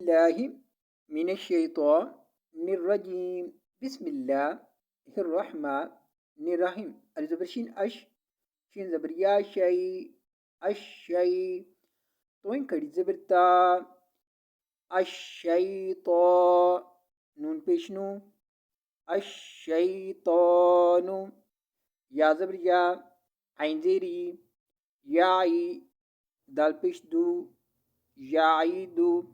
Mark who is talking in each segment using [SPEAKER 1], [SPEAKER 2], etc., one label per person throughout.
[SPEAKER 1] الله من الشيطان الرجيم. بسم الله الرحمن الرحيم. الزبرشين شين زبريا الشي توين كري زبرتا الشيطان نون بيشنو الشيطان يا زبريا عين زيري ياي دال بيشدو يعيدو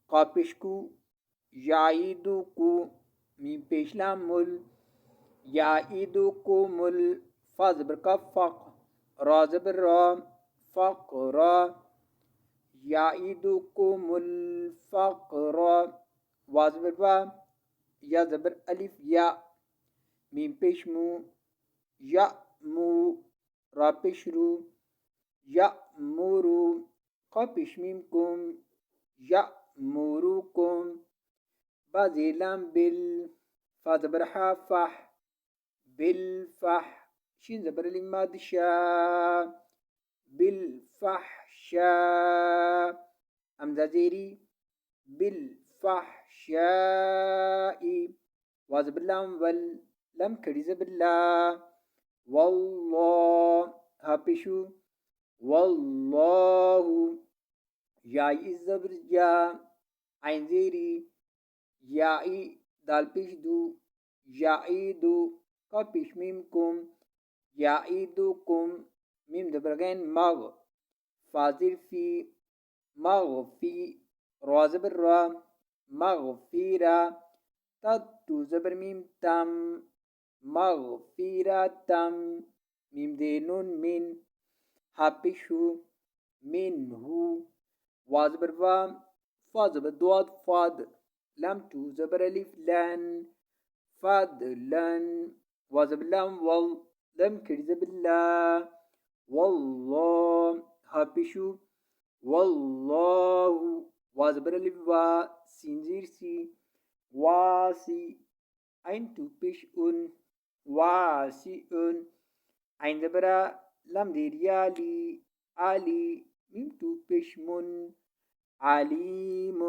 [SPEAKER 1] قابشكو يعيدوكو من بيشلامل يعيدوكمل فازبر كفق رازبر رام فقرا يعيدكم الفقر وازبر با يا زبر ألف يا من بيشمو يأمو را بيشرو يأمرو قابش ميمكم يأمركم بازيلام فازبر حافح بالفح شين زبر لما دشا بالفحشاء أمزة زيري بالفحشاء وازبر لام لم كريز بالله والله هابشو والله ياي الزبر جا عين زيري ياي دال بيشدو يعيدو قبش ميمكم يعيدكم ميم دبرغين مغ فاضل في مغفي رازب الرا مغفيرة تدو زبر ميم تم مغفيرة تم ميم دينون من حبشو منه وازبر فام فازبر دواد فاد لم تو زبر الف لان فضلا وزبلام لم كرز بالله والله هابشو والله وزبر الفا سينزير سي واسي أين تبش واسي أين دبرا لم ديريالي علي ميم تبش من عليم